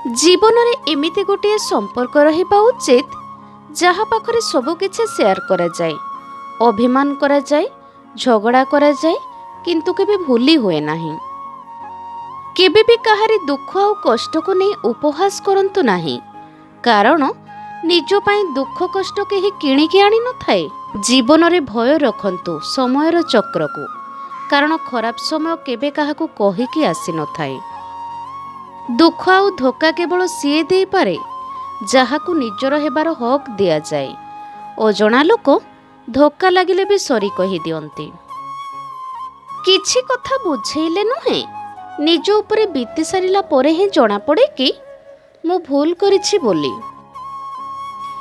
जीवन में एमिति गोटे संपर्क रहिबा उचित जहाँ पाखरे सब किछि शेयर करा जाए, अभिमान करा जाए, झगड़ा करा जाए, किंतु केबे भूली हुए नाही। केबे भी काहारी दुख और कष्ट को नहीं उपहास करंतु नाही, कारण निज पाई दुख कष्ट केही किणिकी आनी न थाए। जीवन रे भय रखंतु समयर चक्र को, कारण खराब समय केबे काहाकू कहिकी आसी न थाए। दुख आउ धोखा केवल सीए दे पारे जहाकू निजर हेबार हक दिया जाए। अजणा लोक धोखा लागिले भी सरी कहि दियंती। किछि कथा बुझेइले नुहे, निज उपरे बीती सारिला परे ही जणा पड़े कि मु भूल करिछि बोली।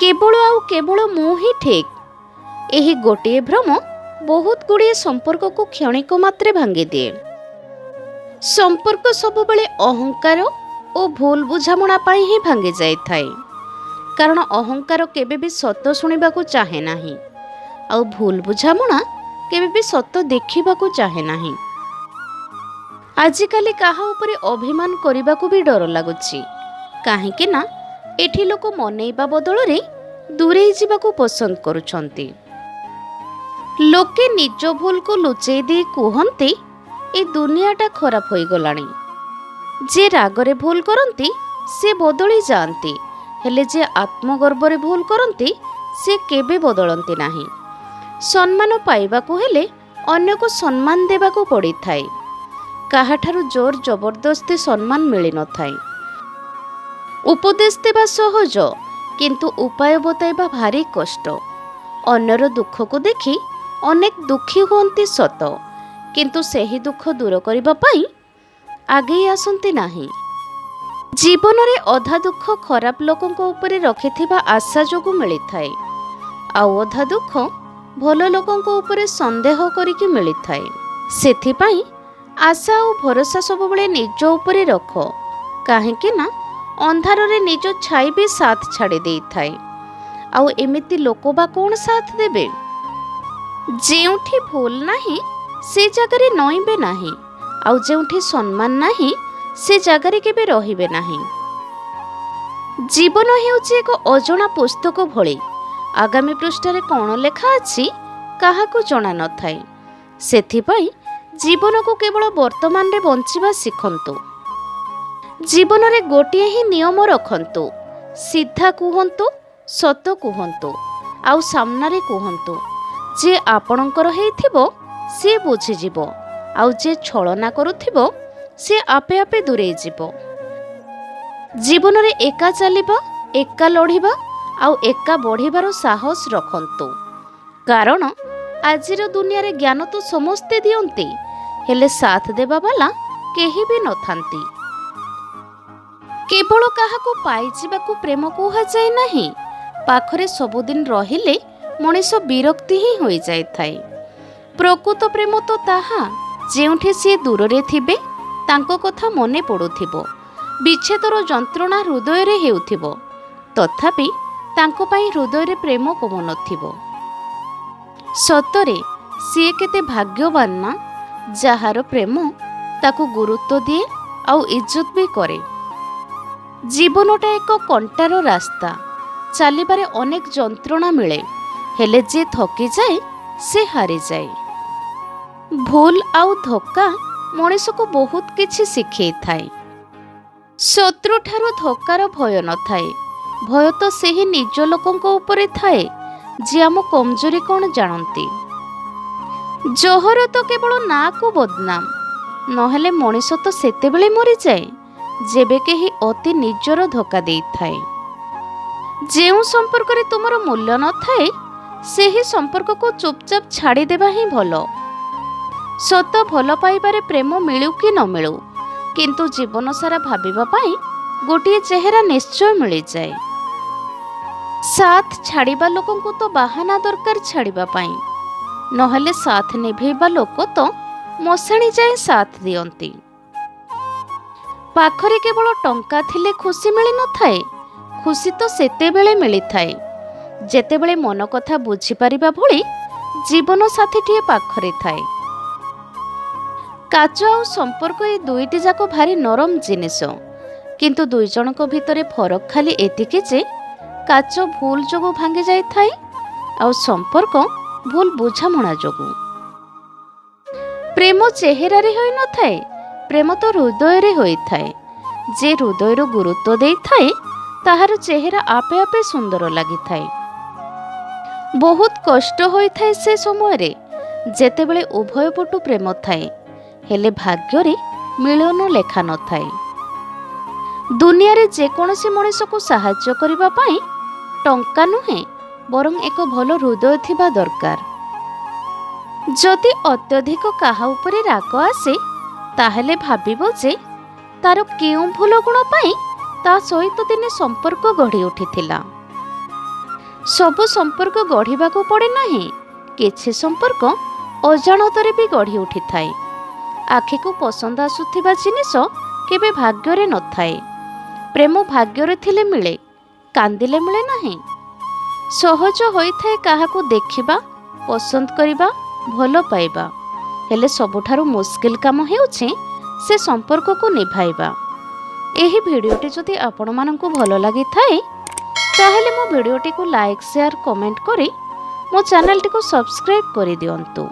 केवल मु ही ठीक। एही गोटे भ्रम बहुत गुड़िए संपर्क को क्षणिक मात्रे भांगी दिए। संपर्क सबुबले अहंकार और भूल बुझामणा पाई ही भांगी जाई थाए, कारण अहंकार केबे भी सत शुणिबा को चाहे नाही, और भूल बुझामणा केबे भी सत देखिबा को चाहे नाही। आजिकाली काहा उपरे अभिमान करिबा को भी डर लागुछि, काहेकि ना एठी लोक मनेइबा बदल रे दूरे जीवा को पसंद करुछंती। लोके निज भूल को लुचेई दे कुहंती ए दुनियाटा खराब होई गलाणी। जे रागरे भूल करंती से बदली जाती, हेले जे आत्मगर्वरे भूल करंती से केबे बदलंती नाही। सम्मान पाइबा को हेले अन्य को सम्मान देबा को पड़ी थाए। काहाठारु जोर जबरदस्ती सम्मान मिली न थाए। उपदेश देबा सहज, किंतु उपाय बताइबा भारी कष्ट। अन्यर दुख को देखि अनेक दुखी हुअंती सत, किंतु सेही दुख दूर करिबा पाई आगे आसंती नाही। जीवन रे अधा दुख खराब लोकंको उपरे रखिथिबा आशा जोगु मिली थाए, आउ अधा दुख भलो लोकंको उपरे संदेह करिकि मिली थाए। सेथिपाई आशा और भरोसा सब बेले निज उपरे रख, काहेकि ना अंधार रे निज छाई भी साथ छाड़ी दे थाए। आउ एमिति लोक बा कोन साथ देबे? जेउठी भूल नाही से जगह नईबे नाही, आउ जेउठी सम्मान नाही से जगह केबे रहिबे नाही। जीवन हेउछि एक अजणा पुस्तक भଳି, आगामी पृष्ठरे कोन लेखा अछि काहाकू जणा न थाए। सेथिपाई जीवन को केवल वर्तमान रे बंचिबा सिखंतु। जीवन रे गोटिए ही नियम रखंतु, सीधा कुहंतु, सत कुहंतु, आउ सामनारे कुहंतु। जे आपणकर हेइथिबो से बुझी जीवो, आउ जे छलना करुथिबो से आपे आपे दूरे जीवो। जीवन रे एका चलिबा, एका लढ़िबा, आउ एका बढ़िबार साहस रखंतु, कारण आजिर दुनिया रे ज्ञान तो समस्ते दियंती, हेले साथ देबा वाला केही भी नथांती। केवल काहाकू पाई जीवाकू प्रेम कुहा जाए नाही, पाखरे सबुदिन रहिले मनीष विरक्ति ही होई जाय थाए। प्रकृत प्रेम तो ताहा जेउठे सी दूर रे थिबे तांको कथा मने पड़ुथिबो, विच्छेदर जंत्रणा हृदय रे हेउथिबो, तथापि तांको पाई हृदय रे प्रेम कम नथिबो। सतरे सी केते भाग्यवान ना, जहार प्रेम ताकू गुरुत्व दिए आउ इज्जत भी करे। जीवनटा एक कंटार रास्ता, चलिबारे अनेक जंत्रणा मिले, हेले जे थकी जाए से हारी जाए। भूल आउ धोखा मनीष को बहुत किछि शिखे थाए। शत्रु ठारू धोकार भय न थाए, भय तो सेही निज लोकंको उपरे थाए जे आम कमजोरी कौन जानती। जहर तो केवल ना को बदनाम, नहेले मनीष तो सेतेबेले मरी जाए जेबे केही अति निजर धोखा दे थाए। जेउ संपर्क रे तुमर मूल्य न थाए सेही संपर्क को चुपचाप छाड़ी देबा ही भलो। सत भल पाइबारे प्रेम मिलू कि न मिलू, किंतु जीवन सारा भाबिबा पाई गोटिए चेहरा निश्चय मिली जाए। साथ छाड़िबा लोकन को तो बाहाना दरकार छाड़िबा पाई, नहेले साथ निभेबा लोक तो मशाणी जाए साथ दियंती। पाखरे केवल टंका थिले खुशी मिली न थाए, खुशी तो सेतेबेले मिली थाए जेतेबेले मन कथा बुझी पारिबा भली जीवन साथीटिए पाखरे थाए। काच आउ संपर्क ए दुईटी जाक भारी नरम जिनिस, କିନ୍ତୁ ଦୁଇ ଜଣଙ୍କ ଭିତରେ ଫରକ ଖାଲି ଏତିକି ଯେ କାଚ ଭୁଲ ଯୋଗୁଁ ଭାଙ୍ଗି ଯାଇଥାଏ ଆଉ ସମ୍ପର୍କ ଭୁଲ ବୁଝାମଣା ଯୋଗୁଁ। ପ୍ରେମ ଚେହେରାରେ ହୋଇନଥାଏ, ପ୍ରେମ ତ ହୃଦୟରେ ହୋଇଥାଏ। ଯେ ହୃଦୟରୁ ଗୁରୁତ୍ୱ ଦେଇଥାଏ ତାହାର ଚେହେରା ଆପେ ଆପେ ସୁନ୍ଦର ଲାଗିଥାଏ। ବହୁତ କଷ୍ଟ ହୋଇଥାଏ ସେ ସମୟରେ ଯେତେବେଳେ ଉଭୟ ପଟୁ ପ୍ରେମ ଥାଏ, ହେଲେ ଭାଗ୍ୟରେ ମିଳନ ଲେଖା ନଥାଏ। ଦୁନିଆରେ ଯେକୌଣସି ମଣିଷକୁ ସାହାଯ୍ୟ କରିବା ପାଇଁ ଟଙ୍କା ନୁହେଁ ବରଂ ଏକ ଭଲ ହୃଦୟ ଥିବା ଦରକାର। ଯଦି ଅତ୍ୟଧିକ କାହା ଉପରେ ରାଗ ଆସେ ତାହେଲେ ଭାବିବ ଯେ ତାର କେଉଁ ଭଲ ଗୁଣ ପାଇଁ ତା ସହିତ ଦିନେ ସମ୍ପର୍କ ଗଢ଼ି ଉଠିଥିଲା। ସବୁ ସମ୍ପର୍କ ଗଢ଼ିବାକୁ ପଡ଼େ ନାହିଁ, କିଛି ସମ୍ପର୍କ ଅଜାଣତରେ ବି ଗଢ଼ି ଉଠିଥାଏ। ଆଖିକୁ ପସନ୍ଦ ଆସୁଥିବା ଜିନିଷ କେବେ ଭାଗ୍ୟରେ ନଥାଏ। ପ୍ରେମ ଭାଗ୍ୟରେ ଥିଲେ ମିଳେ, କାନ୍ଦିଲେ ମିଳେ ନାହିଁ। ସହଜ ହୋଇଥାଏ କାହାକୁ ଦେଖିବା, ପସନ୍ଦ କରିବା, ଭଲ ପାଇବା, ହେଲେ ସବୁଠାରୁ ମୁସ୍କିଲ କାମ ହେଉଛି ସେ ସମ୍ପର୍କକୁ ନିଭାଇବା। ଏହି ଭିଡ଼ିଓଟି ଯଦି ଆପଣମାନଙ୍କୁ ଭଲ ଲାଗିଥାଏ ତାହେଲେ ମୋ ଭିଡ଼ିଓଟିକୁ ଲାଇକ୍, ସେୟାର, କମେଣ୍ଟ କରି ମୋ ଚ୍ୟାନେଲଟିକୁ ସବସ୍କ୍ରାଇବ୍ କରିଦିଅନ୍ତୁ।